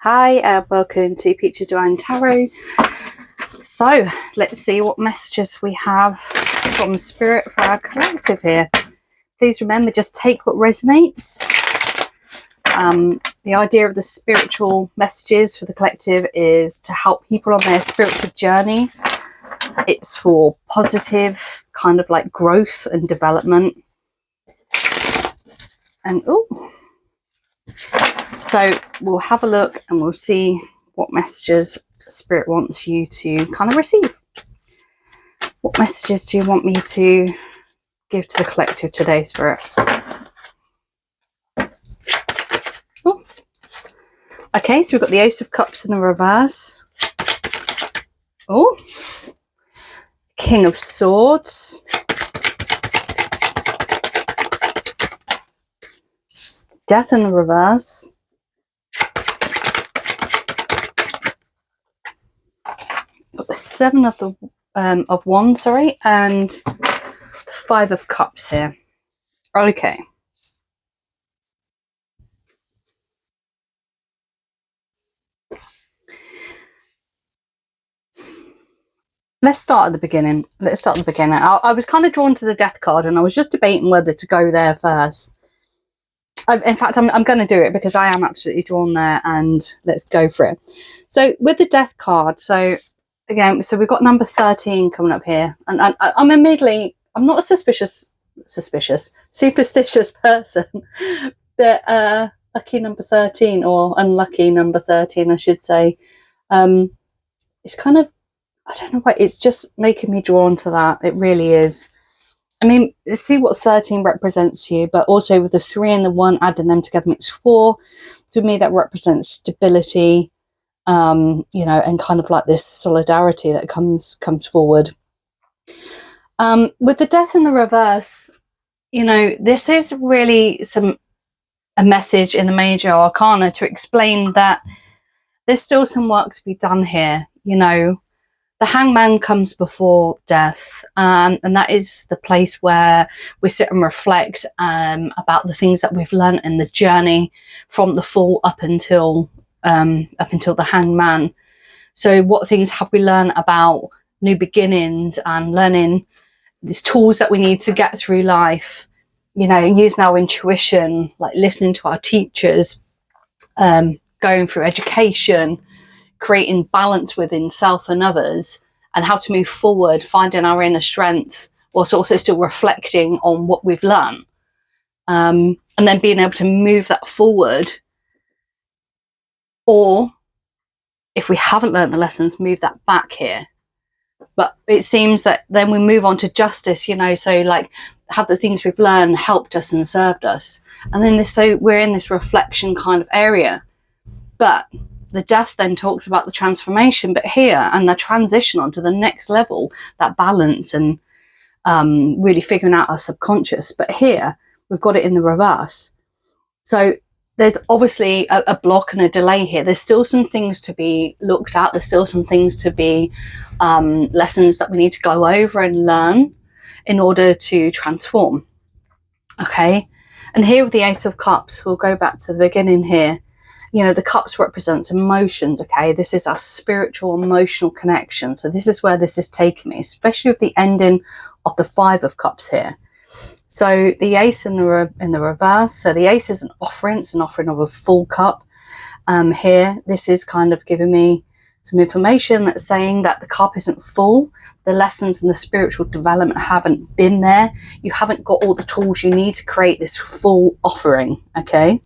Hi, and welcome to Peaches Divine Tarot. So, let's see what messages we have from Spirit for our collective here. Please remember, just take what resonates. The idea of the spiritual messages for the collective is to help people on their spiritual journey. It's for positive kind of like growth and development. And so we'll have a look and we'll see what messages Spirit wants you to kind of receive. What messages do you want me to give to the collective today, Spirit? Ooh. Okay, so we've got the Ace of Cups in the reverse. Oh, King of Swords. Death in the reverse. Got the Seven of Wands, and the Five of Cups here. Okay. Let's start at the beginning. I was kind of drawn to the Death card, and I was just debating whether to go there first. In fact, I'm going to do it because I am absolutely drawn there, and let's go for it. So with the Death card, so again, so we've got number 13 coming up here, and I'm not a superstitious person, but lucky number 13, or unlucky number 13, I should say. It's kind of, I don't know why, it's just making me drawn to that. It really is. I mean, see what 13 represents to you, but also with the 3 and the 1, adding them together makes 4. For me, that represents stability, you know, and kind of like this solidarity that comes forward. With the Death in the reverse, you know, this is really a message in the Major Arcana to explain that there's still some work to be done here. You know, the Hangman comes before death, and that is the place where we sit and reflect about the things that we've learned in the journey from the fall up until the Hangman. So what things have we learned about new beginnings and learning these tools that we need to get through life, you know, using our intuition, like listening to our teachers, going through education, creating balance within self and others, and how to move forward, finding our inner strength, whilst also still reflecting on what we've learned. And then being able to move that forward, or if we haven't learned the lessons, move that back here. But it seems that then we move on to justice, you know, so like, have the things we've learned helped us and served us? And then so we're in this reflection kind of area. But the Death then talks about the transformation, but here, and the transition onto the next level, that balance and really figuring out our subconscious. But here, we've got it in the reverse. So there's obviously a block and a delay here. There's still some things to be looked at. There's still some things to be lessons that we need to go over and learn in order to transform. Okay. And here with the Ace of Cups, we'll go back to the beginning here. You know, the cups represents emotions, okay? This is our spiritual, emotional connection. So this is where this is taking me, especially with the ending of the 5 of Cups here. So the Ace in the reverse. So the Ace is an offering. It's an offering of a full cup. Here, this is kind of giving me some information that's saying that the cup isn't full. The lessons and the spiritual development haven't been there. You haven't got all the tools you need to create this full offering, okay?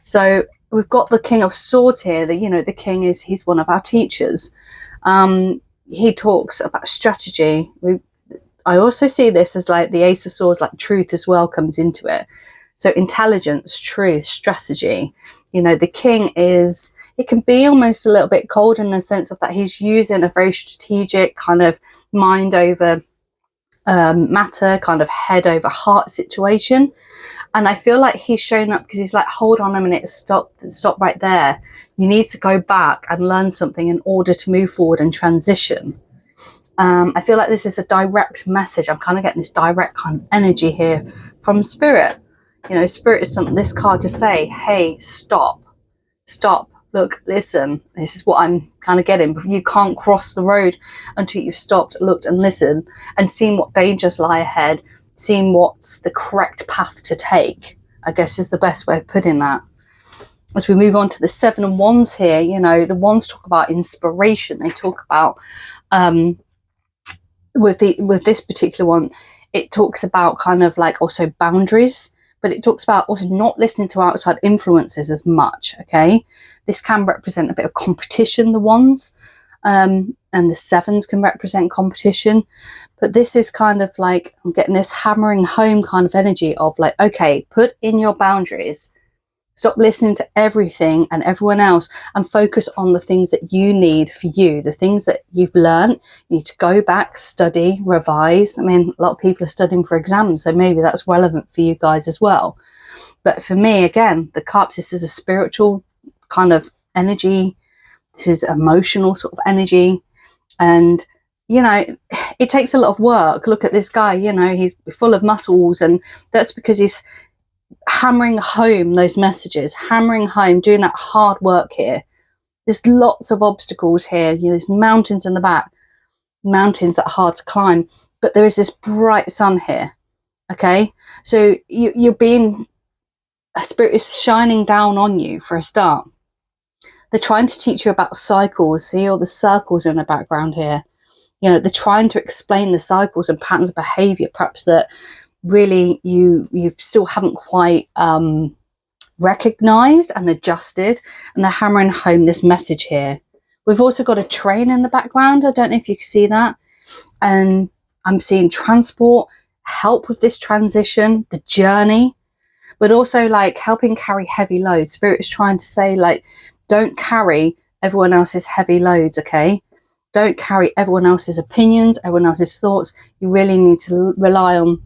So we've got the King of Swords here. You know, the King he's one of our teachers. He talks about strategy. I also see this as like the Ace of Swords, like truth as well comes into it. So intelligence, truth, strategy. You know, the King it can be almost a little bit cold in the sense of that he's using a very strategic kind of mind over matter, kind of head over heart situation. And I feel like he's shown up because he's like, hold on a minute, stop right there. You need to go back and learn something in order to move forward and transition. I feel like this is a direct message. I'm kind of getting this direct kind of energy here from Spirit. You know, Spirit is something, this card to say, hey, stop, look, listen, this is what I'm kind of getting. You can't cross the road until you've stopped, looked and listened and seen what dangers lie ahead, seen what's the correct path to take, I guess is the best way of putting that. As we move on to the 7 of Wands here, you know, the Wands talk about inspiration. They talk about, with this particular one, it talks about kind of like also boundaries, but it talks about also not listening to outside influences as much, okay? This can represent a bit of competition, the Wands, and the 7s can represent competition. But this is kind of like, I'm getting this hammering home kind of energy of like, okay, put in your boundaries. Stop listening to everything and everyone else and focus on the things that you need for you, the things that you've learned. You need to go back, study, revise. I mean, a lot of people are studying for exams, so maybe that's relevant for you guys as well. But for me, again, the Cups, this is a spiritual kind of energy. This is emotional sort of energy. And, you know, it takes a lot of work. Look at this guy, you know, he's full of muscles, and that's because he's hammering home those messages, hammering home, doing that hard work here. There's lots of obstacles here. You know, there's mountains in the back, mountains that are hard to climb, but there is this bright sun here. Okay, so you're being, a spirit is shining down on you for a start. They're trying to teach you about cycles. See all the circles in the background here. You know, they're trying to explain the cycles and patterns of behavior, perhaps that really you still haven't quite recognized and adjusted, and they're hammering home this message here. We've also got a train in the background. I don't know if you can see that, and I'm seeing transport, help with this transition, the journey, but also like helping carry heavy loads. Spirit is trying to say, like, don't carry everyone else's heavy loads, okay? Don't carry everyone else's opinions, everyone else's thoughts. You really need to rely on,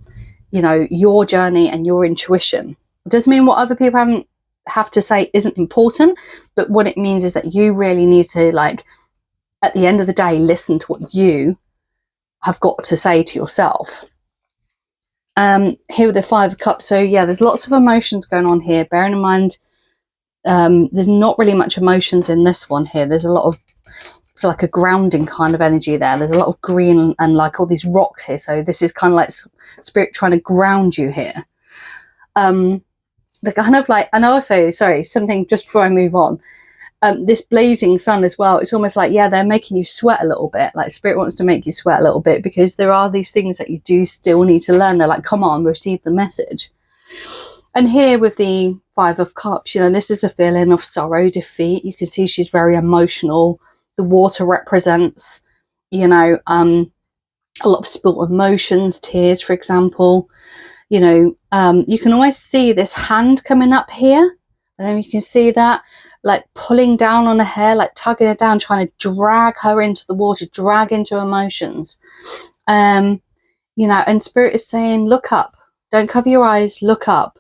you know, your journey and your intuition. It doesn't mean what other people have to say isn't important, but what it means is that you really need to, like, at the end of the day, listen to what you have got to say to yourself. Here with the 5 of Cups. So yeah, there's lots of emotions going on here. Bearing in mind, there's not really much emotions in this one here. There's a lot of, it's like a grounding kind of energy there. There's a lot of green and like all these rocks here. So this is kind of like spirit trying to ground you here. The kind of like, and also, sorry, something just before I move on, this blazing sun as well. It's almost like, yeah, they're making you sweat a little bit. Like spirit wants to make you sweat a little bit because there are these things that you do still need to learn. They're like, come on, receive the message. And here with the 5 of Cups, you know, this is a feeling of sorrow, defeat. You can see she's very emotional. The water represents, you know, a lot of spilt emotions, tears, for example. You know, you can always see this hand coming up here. I don't know if you can see that, like pulling down on her hair, like tugging her down, trying to drag her into the water, drag into emotions. You know, and spirit is saying, look up. Don't cover your eyes, look up.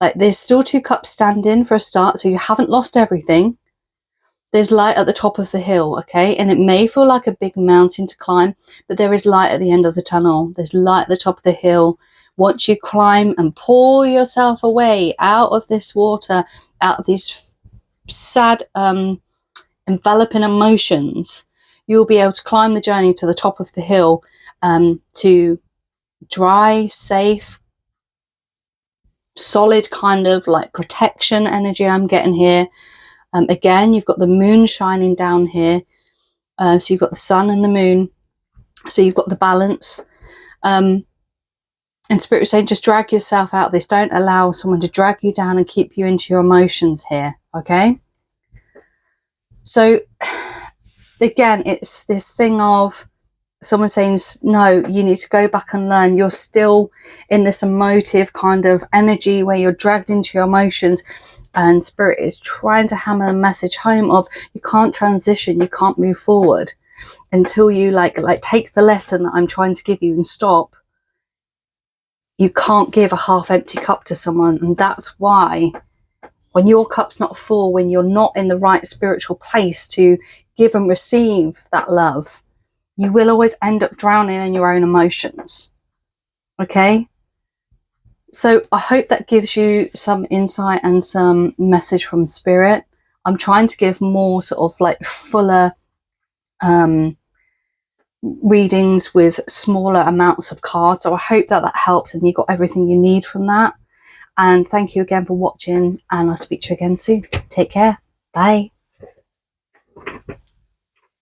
Like there's still 2 cups standing for a start, so you haven't lost everything. There's light at the top of the hill, okay? And it may feel like a big mountain to climb, but there is light at the end of the tunnel. There's light at the top of the hill. Once you climb and pour yourself away out of this water, out of these sad, enveloping emotions, you'll be able to climb the journey to the top of the hill, to dry, safe, solid kind of like protection energy I'm getting here. Again, you've got the moon shining down here. So you've got the sun and the moon. So you've got the balance. And spirit is saying, just drag yourself out of this. Don't allow someone to drag you down and keep you into your emotions here. Okay. So again, it's this thing of someone saying, no, you need to go back and learn. You're still in this emotive kind of energy where you're dragged into your emotions. And spirit is trying to hammer the message home of you can't transition, you can't move forward until you like take the lesson that I'm trying to give you and stop. You can't give a half empty cup to someone. And that's why when your cup's not full, when you're not in the right spiritual place to give and receive that love, you will always end up drowning in your own emotions. Okay? So I hope that gives you some insight and some message from spirit. I'm trying to give more sort of like fuller readings with smaller amounts of cards. So I hope that that helps and you got everything you need from that. And thank you again for watching, and I'll speak to you again soon. Take care. Bye.